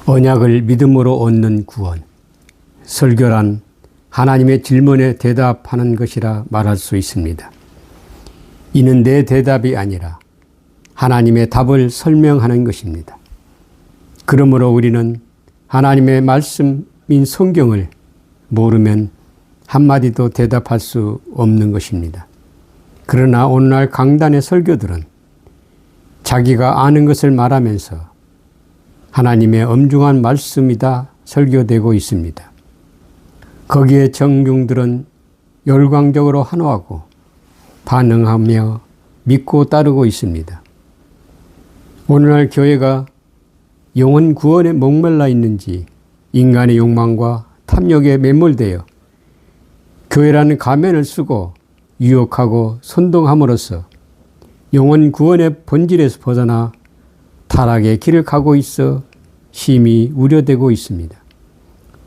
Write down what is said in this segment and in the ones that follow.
언약을 믿음으로 얻는 구원. 설교란 하나님의 질문에 대답하는 것이라 말할 수 있습니다. 이는 내 대답이 아니라 하나님의 답을 설명하는 것입니다. 그러므로 우리는 하나님의 말씀인 성경을 모르면 한마디도 대답할 수 없는 것입니다. 그러나 오늘날 강단의 설교들은 자기가 아는 것을 말하면서 하나님의 엄중한 말씀이다 설교되고 있습니다. 거기에 청중들은 열광적으로 환호하고 반응하며 믿고 따르고 있습니다. 오늘날 교회가 영혼 구원에 목말라 있는지 인간의 욕망과 탐욕에 매몰되어 교회라는 가면을 쓰고 유혹하고 선동함으로써 영혼 구원의 본질에서 벗어나 타락의 길을 가고 있어 심히 우려되고 있습니다.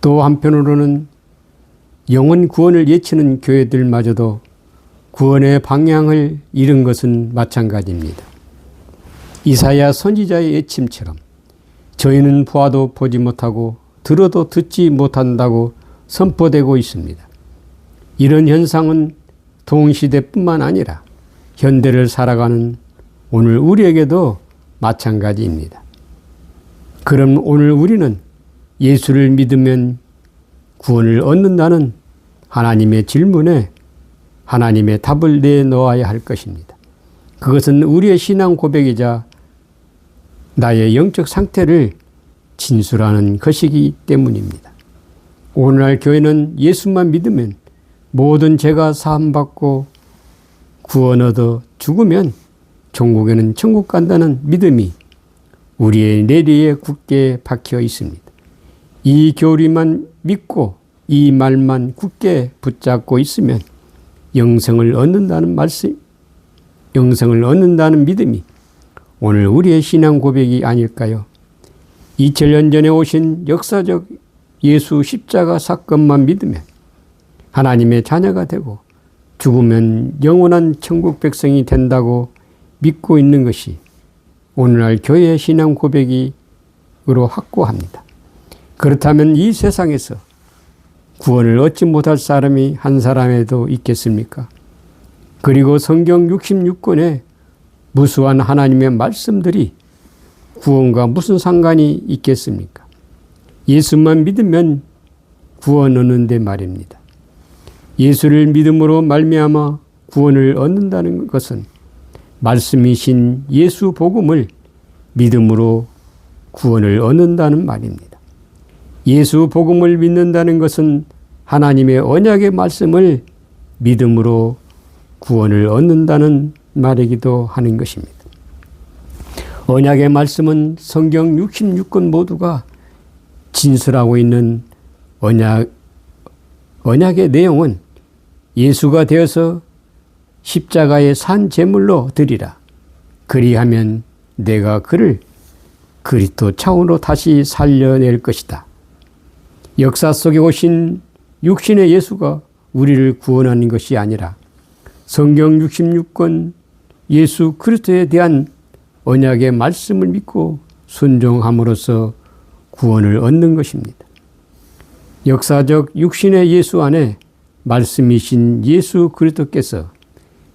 또 한편으로는 영혼 구원을 예치는 교회들마저도 구원의 방향을 잃은 것은 마찬가지입니다. 이사야 선지자의 예침처럼 저희는 보아도 보지 못하고 들어도 듣지 못한다고 선포되고 있습니다. 이런 현상은 동시대뿐만 아니라 현대를 살아가는 오늘 우리에게도 마찬가지입니다. 그럼 오늘 우리는 예수를 믿으면 구원을 얻는다는 하나님의 질문에 하나님의 답을 내놓아야 할 것입니다. 그것은 우리의 신앙 고백이자 나의 영적 상태를 진술하는 것이기 때문입니다. 오늘날 교회는 예수만 믿으면 모든 죄가 사함받고 구원 얻어 죽으면 종국에는 천국 간다는 믿음이 우리의 내리에 굳게 박혀 있습니다. 이 교리만 믿고 이 말만 굳게 붙잡고 있으면 영생을 얻는다는 믿음이 오늘 우리의 신앙 고백이 아닐까요? 2000년 전에 오신 역사적 예수 십자가 사건만 믿으면 하나님의 자녀가 되고 죽으면 영원한 천국 백성이 된다고 믿고 있는 것이 오늘날 교회의 신앙 고백으로 확고합니다. 그렇다면 이 세상에서 구원을 얻지 못할 사람이 한 사람에도 있겠습니까? 그리고 성경 66권의 무수한 하나님의 말씀들이 구원과 무슨 상관이 있겠습니까? 예수만 믿으면 구원 얻는데 말입니다. 예수를 믿음으로 말미암아 구원을 얻는다는 것은 말씀이신 예수 복음을 믿음으로 구원을 얻는다는 말입니다. 예수 복음을 믿는다는 것은 하나님의 언약의 말씀을 믿음으로 구원을 얻는다는 말이기도 하는 것입니다. 언약의 말씀은 성경 66권 모두가 진술하고 있는 언약의 내용은 예수가 되어서 십자가의 산 제물로 드리라. 그리하면 내가 그를 그리스도 차원으로 다시 살려낼 것이다. 역사 속에 오신 육신의 예수가 우리를 구원하는 것이 아니라 성경 66권 예수 그리스도에 대한 언약의 말씀을 믿고 순종함으로써 구원을 얻는 것입니다. 역사적 육신의 예수 안에 말씀이신 예수 그리스도께서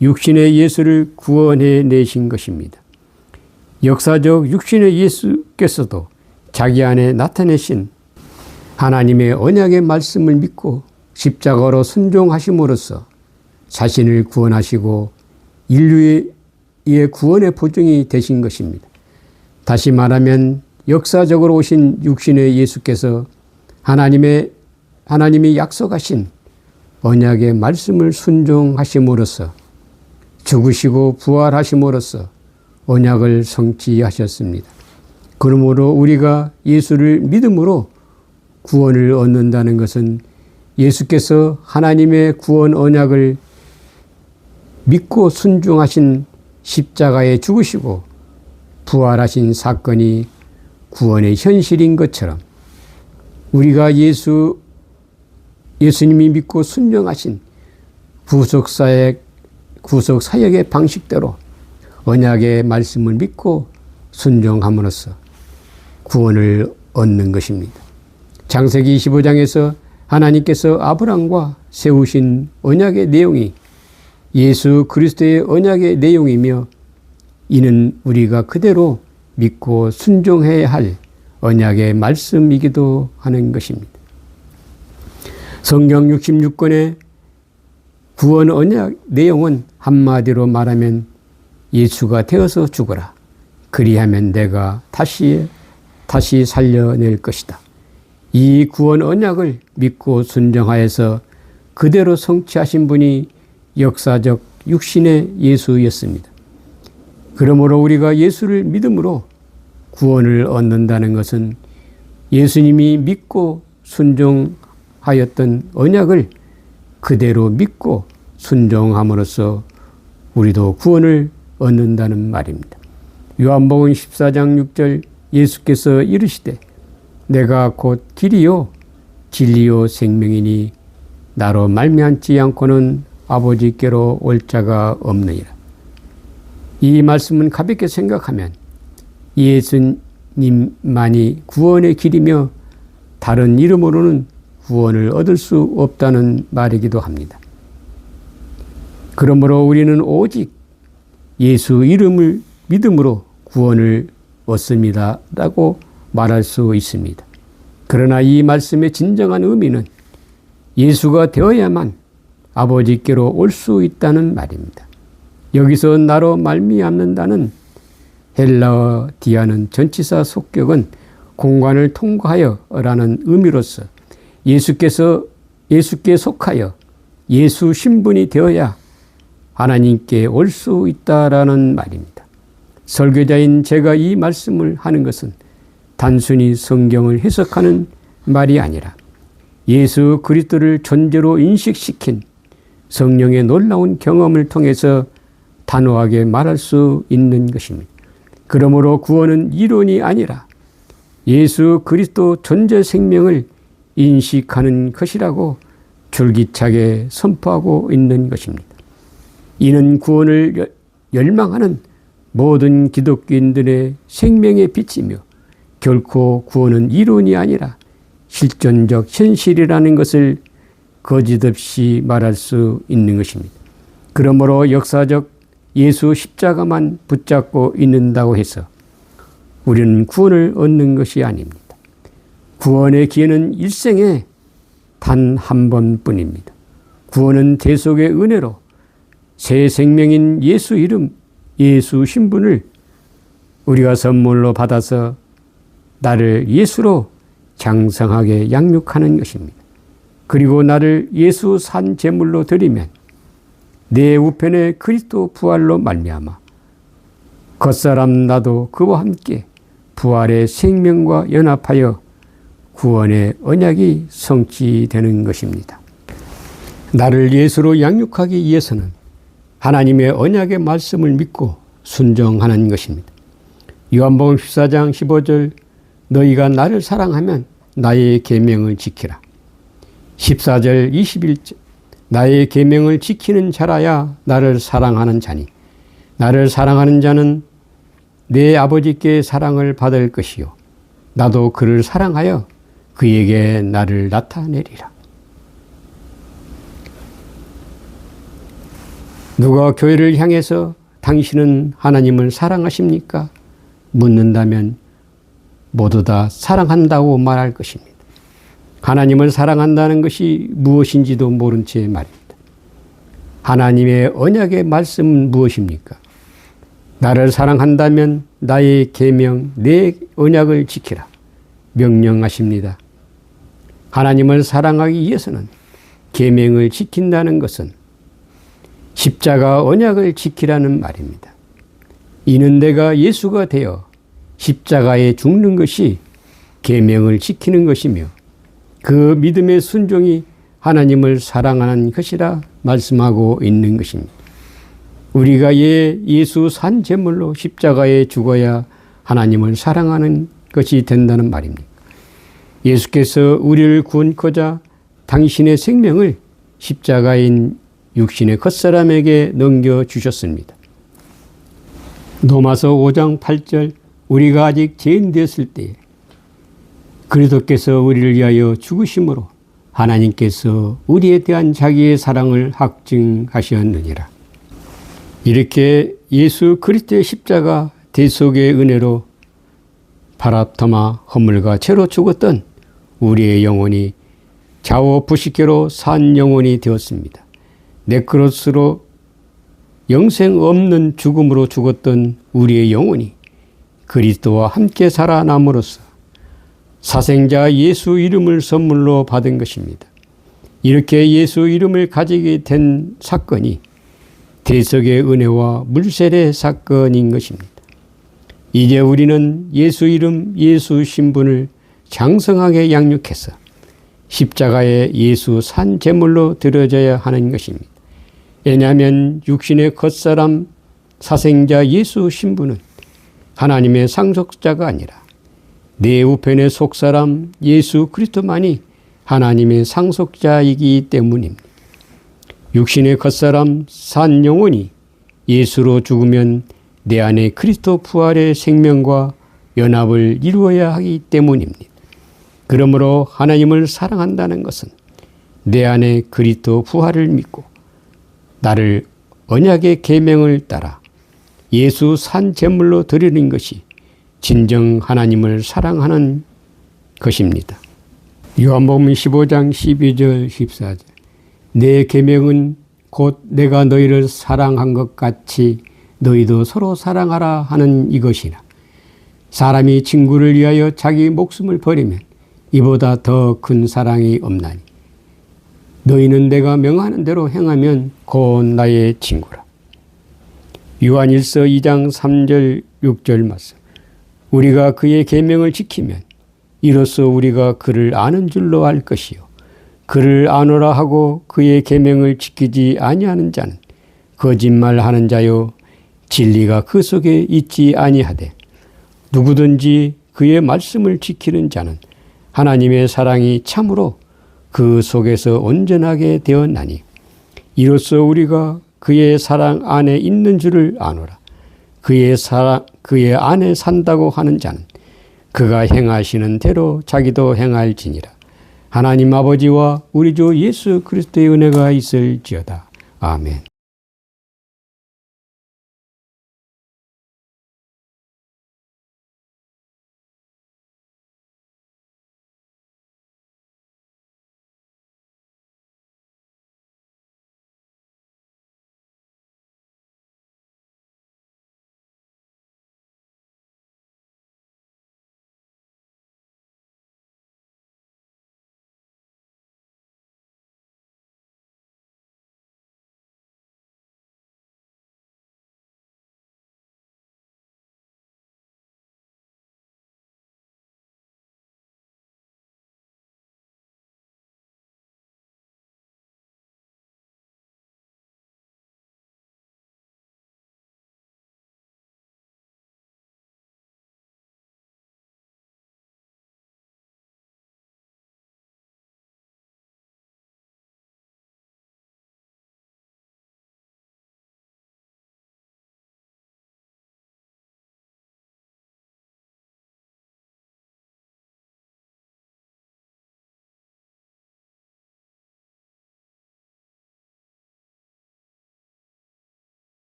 육신의 예수를 구원해 내신 것입니다. 역사적 육신의 예수께서도 자기 안에 나타내신 하나님의 언약의 말씀을 믿고 십자가로 순종하심으로써 자신을 구원하시고 인류의 구원의 보증이 되신 것입니다. 다시 말하면 역사적으로 오신 육신의 예수께서 하나님이 약속하신 언약의 말씀을 순종하심으로써 죽으시고 부활하심으로써 언약을 성취하셨습니다. 그러므로 우리가 예수를 믿음으로 구원을 얻는다는 것은 예수께서 하나님의 구원 언약을 믿고 순종하신 십자가에 죽으시고 부활하신 사건이 구원의 현실인 것처럼 우리가 예수님이 믿고 순종하신 구속 사역의 방식대로 언약의 말씀을 믿고 순종함으로써 구원을 얻는 것입니다. 창세기 25장에서 하나님께서 아브람과 세우신 언약의 내용이 예수 그리스도의 언약의 내용이며, 이는 우리가 그대로 믿고 순종해야 할 언약의 말씀이기도 하는 것입니다. 성경 66권의 구원 언약 내용은 한마디로 말하면 예수가 되어서 죽어라. 그리하면 내가 다시 살려낼 것이다. 이 구원 언약을 믿고 순종하여서 그대로 성취하신 분이 역사적 육신의 예수였습니다. 그러므로 우리가 예수를 믿음으로 구원을 얻는다는 것은 예수님이 믿고 순종하였던 언약을 그대로 믿고 순종함으로써 우리도 구원을 얻는다는 말입니다. 요한복음 14장 6절 예수께서 이르시되 내가 곧 길이요 진리요 생명이니 나로 말미암지 않고는 아버지께로 올 자가 없느니라. 이 말씀은 가볍게 생각하면 예수님만이 구원의 길이며 다른 이름으로는 구원을 얻을 수 없다는 말이기도 합니다. 그러므로 우리는 오직 예수 이름을 믿음으로 구원을 얻습니다 라고 말할 수 있습니다. 그러나 이 말씀의 진정한 의미는 예수가 되어야만 아버지께로 올 수 있다는 말입니다. 여기서 나로 말미암는다는 헬라어 디아는 전치사 속격은 공간을 통과하여 라는 의미로서 예수께 속하여 예수 신분이 되어야 하나님께 올 수 있다라는 말입니다. 설교자인 제가 이 말씀을 하는 것은 단순히 성경을 해석하는 말이 아니라 예수 그리스도를 존재로 인식시킨 성령의 놀라운 경험을 통해서 단호하게 말할 수 있는 것입니다. 그러므로 구원은 이론이 아니라 예수 그리스도 존재 생명을 인식하는 것이라고 줄기차게 선포하고 있는 것입니다. 이는 구원을 열망하는 모든 기독교인들의 생명의 빛이며 결코 구원은 이론이 아니라 실존적 현실이라는 것을 거짓없이 말할 수 있는 것입니다. 그러므로 역사적 예수 십자가만 붙잡고 있는다고 해서 우리는 구원을 얻는 것이 아닙니다. 구원의 기회는 일생에 단 한 번뿐입니다. 구원은 대속의 은혜로 새 생명인 예수 이름, 예수 신분을 우리가 선물로 받아서 나를 예수로 장성하게 양육하는 것입니다. 그리고 나를 예수 산 제물로 드리면 내 우편에 그리스도 부활로 말미암아 겉사람 나도 그와 함께 부활의 생명과 연합하여 구원의 언약이 성취되는 것입니다. 나를 예수로 양육하기 위해서는 하나님의 언약의 말씀을 믿고 순종하는 것입니다. 요한복음 14장 15절 너희가 나를 사랑하면 나의 계명을 지키라. 14절 21절 나의 계명을 지키는 자라야 나를 사랑하는 자니 나를 사랑하는 자는 내 아버지께 사랑을 받을 것이요 나도 그를 사랑하여 그에게 나를 나타내리라. 누가 교회를 향해서 당신은 하나님을 사랑하십니까? 묻는다면 모두 다 사랑한다고 말할 것입니다. 하나님을 사랑한다는 것이 무엇인지도 모른 채 말입니다. 하나님의 언약의 말씀은 무엇입니까? 나를 사랑한다면 나의 계명, 내 언약을 지키라. 명령하십니다. 하나님을 사랑하기 위해서는 계명을 지킨다는 것은 십자가 언약을 지키라는 말입니다. 이는 내가 예수가 되어 십자가에 죽는 것이 계명을 지키는 것이며 그 믿음의 순종이 하나님을 사랑하는 것이라 말씀하고 있는 것입니다. 우리가 예수 산 제물로 십자가에 죽어야 하나님을 사랑하는 것이 된다는 말입니다. 예수께서 우리를 구원코자 당신의 생명을 십자가인 육신의 겉사람에게 넘겨주셨습니다. 로마서 5장 8절 우리가 아직 죄인 되었을 때 그리스도께서 우리를 위하여 죽으심으로 하나님께서 우리에 대한 자기의 사랑을 확증하셨느니라. 이렇게 예수 그리스도의 십자가 대속의 은혜로 파라토마 허물과 죄로 죽었던 우리의 영혼이 좌우 부식계로 산 영혼이 되었습니다. 네크로스로 영생 없는 죽음으로 죽었던 우리의 영혼이 그리스도와 함께 살아남으로써 사생자 예수 이름을 선물로 받은 것입니다. 이렇게 예수 이름을 가지게 된 사건이 대속의 은혜와 물세례 사건인 것입니다. 이제 우리는 예수 이름, 예수 신분을 장성하게 양육해서 십자가에 예수 산 제물로 드려져야 하는 것입니다. 왜냐하면 육신의 겉사람 사생자 예수 신분은 하나님의 상속자가 아니라 내 우편의 속사람 예수 그리스도만이 하나님의 상속자이기 때문입니다. 육신의 겉사람 산 영혼이 예수로 죽으면 내 안에 그리스도 부활의 생명과 연합을 이루어야 하기 때문입니다. 그러므로 하나님을 사랑한다는 것은 내 안에 그리스도 부활을 믿고 나를 언약의 계명을 따라 예수 산 제물로 드리는 것이 진정 하나님을 사랑하는 것입니다. 요한복음 15장 12절 14절 내 계명은 곧 내가 너희를 사랑한 것 같이 너희도 서로 사랑하라 하는 이것이라. 사람이 친구를 위하여 자기 목숨을 버리면 이보다 더 큰 사랑이 없나니 너희는 내가 명하는 대로 행하면 곧 나의 친구라. 요한일서 2장 3절 6절 말씀 우리가 그의 계명을 지키면 이로써 우리가 그를 아는 줄로 알 것이요 그를 아노라 하고 그의 계명을 지키지 아니하는 자는 거짓말하는 자요 진리가 그 속에 있지 아니하되 누구든지 그의 말씀을 지키는 자는 하나님의 사랑이 참으로 그 속에서 온전하게 되었나니 이로써 우리가 그의 사랑 안에 있는 줄을 아노라. 그의 안에 산다고 하는 자는 그가 행하시는 대로 자기도 행할지니라. 하나님 아버지와 우리 주 예수 그리스도의 은혜가 있을지어다. 아멘.